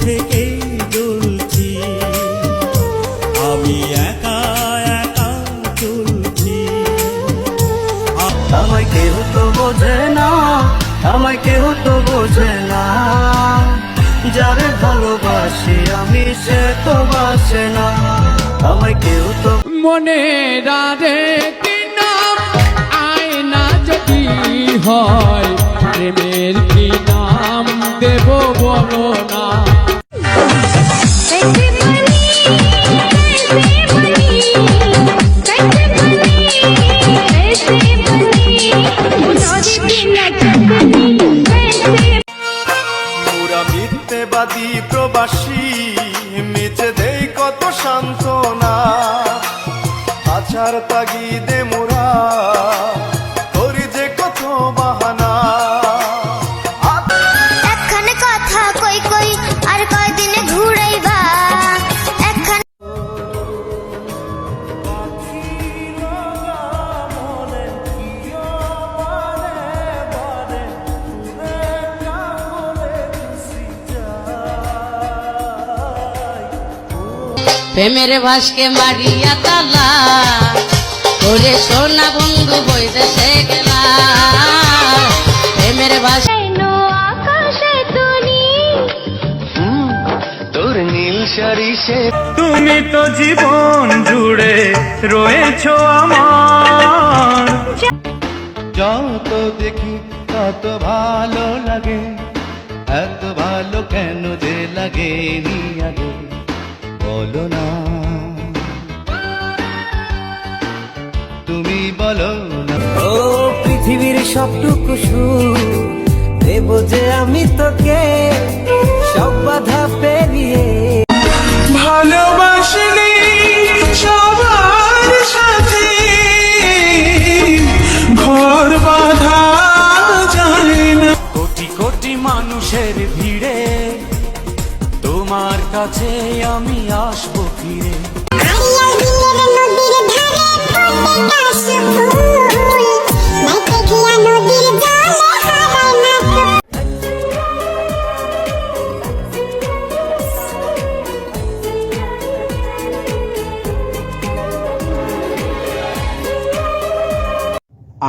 থেকে জ্বলছি, আমি একা একা চলছি। আমায় কেউ তো বোঝে না, আমায় কেউ তো বোঝে না, যারে ভালোবাসি আমি সে তো বাসে না। আমায় কেউ তো মনে রাধে কি নাম আয়না যদি হয়, প্রেমের কি নাম দেব বলো না। পুরা মিথ্যেবাদী প্রবাসী মিছে দেই কত সান্ত্বনা, আছার তাগিদে মোরা করি যে কত বাহানা। একখানে কথা কই কই আর কয়দিনে ঘুরাইবা, একখানে প্রেমের ভাসকে মারিয়া তালা ওরে সোনা বন্ধু বইদেশে গেলা। প্রেমের ভাস আকাশে তুনি তোর নীল শাড়ি সে তুমি তো জীবন জুড়ে রয়েছো আমার, যত দেখি তত ভালো লাগে, এত ভালো কেন যে লাগে নি আগে বলো না, তুমি বলো না। ও পৃথিবীর সবটুকু সুখ দেব যে আমি তোকে, সব বাধা পেরিয়ে। ভালোবাসিনি সবার সাথে, ঘর বাঁধা যায় না। কোটি কোটি মানুষের ভিড়ে তোমার কাছে আমি আসবো ফিরে।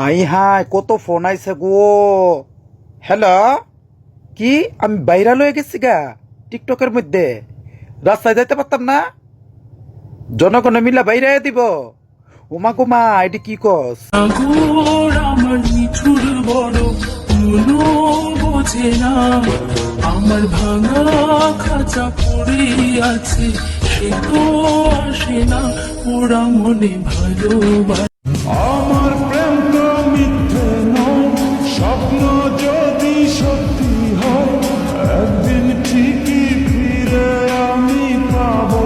আই হাই কত ফোন আইছে গো। হ্যালো, কি আমি ভাইরাল হয়ে গেছি গা টিকটকের মধ্যে, রাস্তায় যাইতে পারতাম না, জনগণ মিলা বাইরে দিব। উমা কুমা এটি কি কস? আমার নিঠুর বড় কোনো বোঝে না, আমার ভাঙা খাঁচা পড়ে আছে, সে তো আসে না, ওরা মনে ভালোবাসে। আমার প্রেম তো মিথ্যে নয়, স্বপ্ন যদি সত্যি হয়, একদিন ঠিকই ফিরে আমি পাবো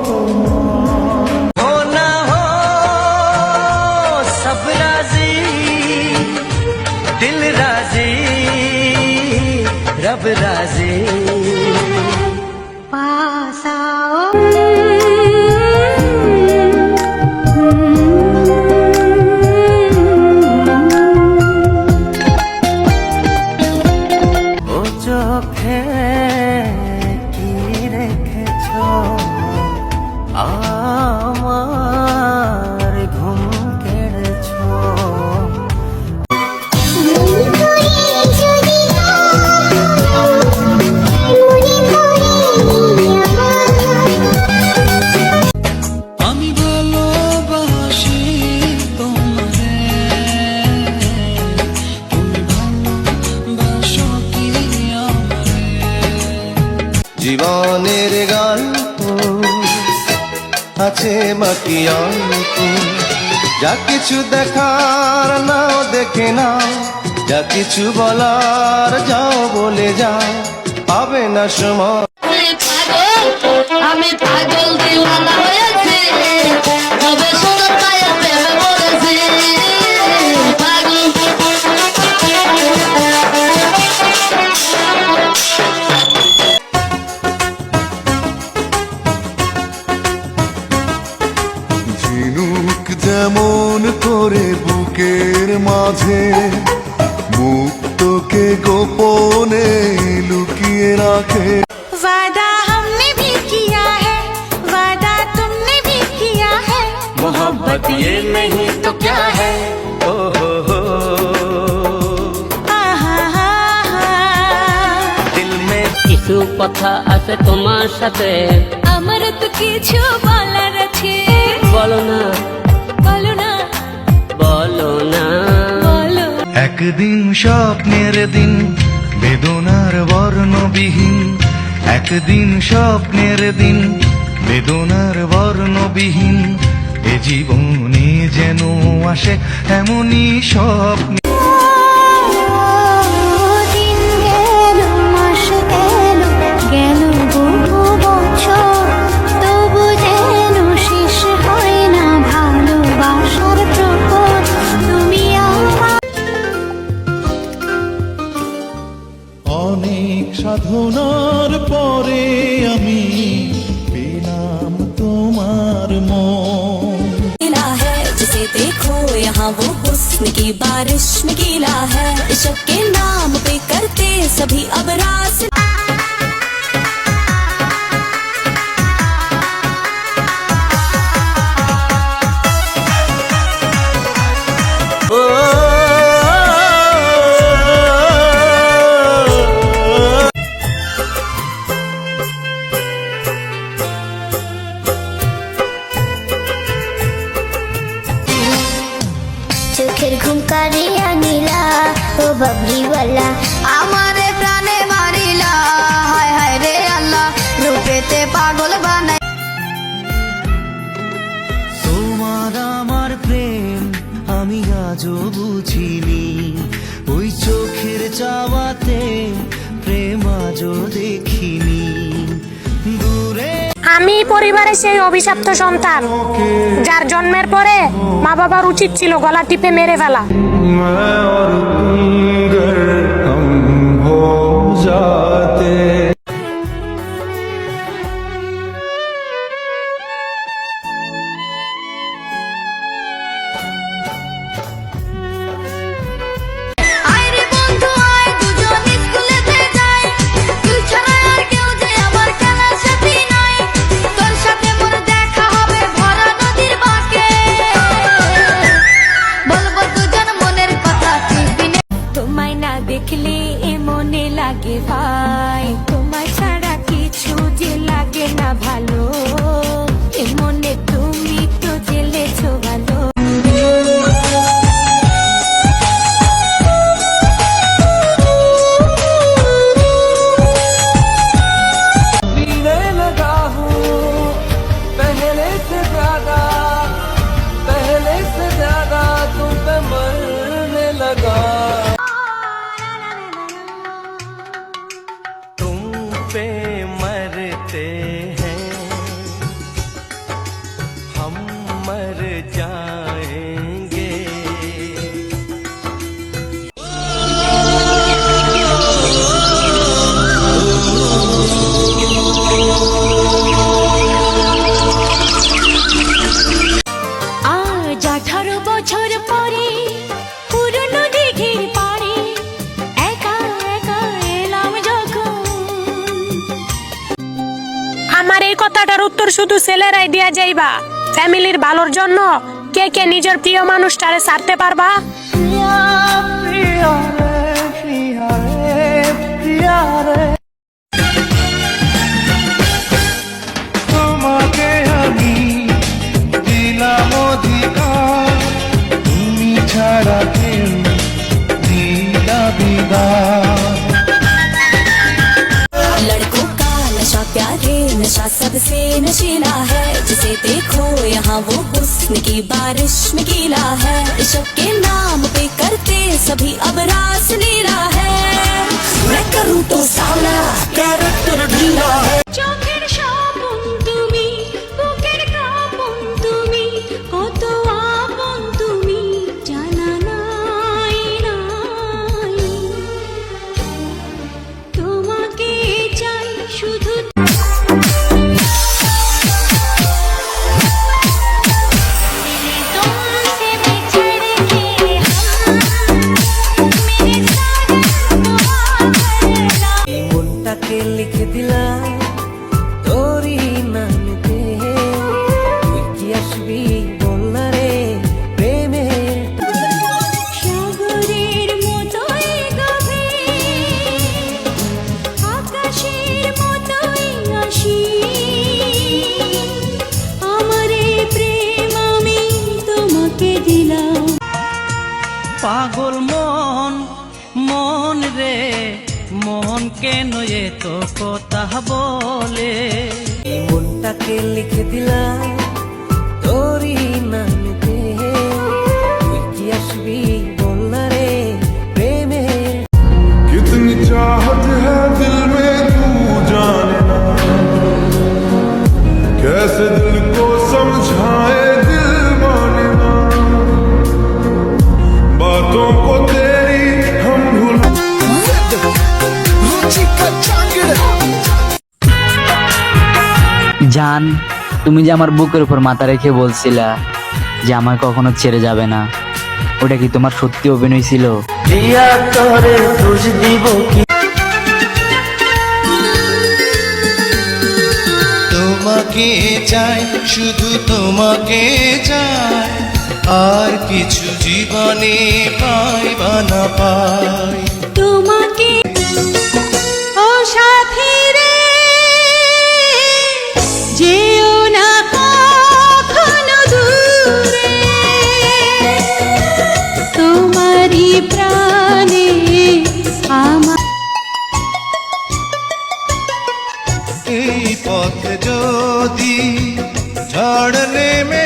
তোমার। हो ना हो सब राजी, दिल राजी, रब राजी। पास आओ ও চোখে কি রেখেছ আমার ঘুম কেড়েছ। আমি ভালোবাসি তোমারে, তুমি ভালোবাসো কি আমারে। জীবনের গল্প আছে বাকি অল্প, যা কিছু দেখার নাও দেখে নাও, যা কিছু বলার যাও বলে যাও, পাবে না সময়। আমি পাগল দিওয়ানা হয়েছি, তবে সোনার পায়ে প্রেমে পড়েছি। পাগল ঝিনুক যেমন করে বুকের মাঝে, মুক্তকে গোপনে লুকিয়ে রাখে। मोहब्बत ये नहीं तो क्या है। ओ हो दिल में কিছু কথা আছে তোমার সাথে, আমার তো কিছু বলার আছে, বলো না বলো না বলো না। বলো। একদিন স্বপ্নের দিন বেদনার বর্ণবিহীন, একদিন স্বপ্নের দিন বেদনার বর্ণবিহীন, এ জীবনে যেন আসে এমনই স্বপ্ন। দিন গেল, মাস গেল, গেল বহু বছর, তবু যেন শেষ হয় না ভালোবাসার প্রহর। তুমি আমার অনেক সাধনার পরে আমি পেলাম তোমার মন। गीला है जिसे देखो यहाँ वो हुस्न की बारिश में गीला है, इश्क के नाम पे करते सभी अब रास। চোখের ঘুম কারিয়া নীলা ও বাবলিওয়ালা, আমারে প্রাণে মারিলা, হায় হায় রে আল্লাহ, রূপেতে পাগল বানাই। তোমার আমার প্রেম আমি আজও বুঝিনি, ওই চোখের চাওয়াতে প্রেম আজও দেখিনি। দূরে আমি পরিবারের সেই অভিশপ্ত সন্তান যার জন্মের পরে মা বাবার উচিত ছিল গলা টিপে মেরে ফেলা। আয় রে বন্ধু আয়, দুজন স্কুলেতে যাই, তুই ছাড়া আর কেউ যে আমার খেলার সাথী নাই, তোর সাথে মোর দেখা হবে ভরা নদীর বাঁকে, বলবো দুজন মনের কথা টিফিনে। তোমায় না দেখলে এ মনে লাগে ভাই, তোমায় ছাড়া কিছু যে লাগে না ভালো, এ মনে তুমি তো জেলেছো ভালো। जीने लगा हूँ पहले से ज्यादा तुम पे मरने लगा। तुम पे मरते हैं हम मर जाएंगे। আজ 18 বছর পরে পুরনো দিঘির পাড়ে একা একা এলাম যখন। আমার এই কথাটার উত্তর শুধু ছেলেরাই দিয়া যাইবা। ফ্যামিলির ভালোর জন্য কে কে নিজের প্রিয় মানুষটারে ছাড়তে পারবা? তোমাকে আমি দিলাম অধিকার, তুমি ছাড়া কেউ দিলা বিদায়। लड़कों का नशा प्यारे नशा सबसे नशीला है, जिसे देखो यहाँ वो हुस्न की बारिश में गीला है, इश्क के नाम पे करते सभी अब रास लीला है। मैं करूँ तो साला कैरेक्टर ढीला है। চোখের স্বপন তুমি, বুকের কাঁপন তুমি, কত আপন তুমি জানা নাই নাই, তোমাকে চাই শুধু। तुमसे बिछड़ के हम मेरे साथ दुआ करना। মনটাকে লিখে দিলাম পাগল মন মন রে মন কেন তো কথা বলে এই মনটাকে লিখে দিলাম তোরই নামে, তুই কি আসবি বল না রে প্রেমে। कितनी चाहत है दिल में तू जाने ना, कैसे दिल को समझाए दिल माने ना, बातों को तेरी हम भूल। জান, তুমি যে আমার বুকের উপর মাথা রেখে বলছিলা যে আমার কখনো ছেড়ে যাবে না, ওটা কি তোমার সত্যি অভিনয় ছিল? দিয়া তোরে দোষ দিব কি? তোমাকে চাই, শুধু তোমাকে চাই, আর কিছু জীবনে পাই বা না পাই। তোমাকে ও সাথী রে যেও না কখনো দূরে, তোমারই প্রাণে আমার। এই পথ যদি ঝড় নেমে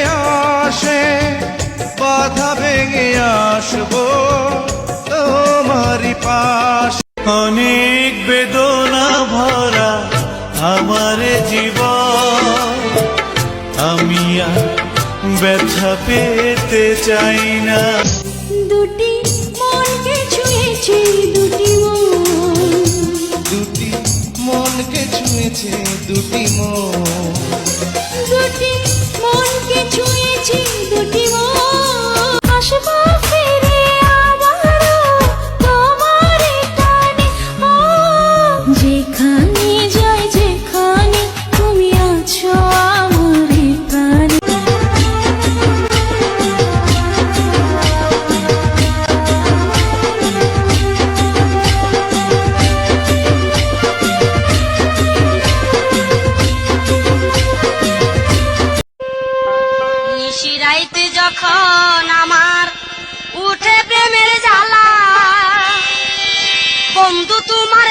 আসে, বাধা ভেঙে আসবো তোমারই পাশ। অনেক বেদনা ভরা আমার জীবন, আমি আর ব্যথা পেতে চাই না। দুটি মনকে ছুঁয়েছে দুটি মন, দুটি মনকে ছুঁয়েছে দুটি মন, দুটি মনকে ছুঁয়েছে দুটি মন। আসবো ফিরে আবারও তোমার টানে, ও যেখানে যাই যেখানে তুমি আছো আমার প্রাণে। নিশিরাইতে যখন আমার উঠে প্রেমের জ্বালা, বন্ধু তোমার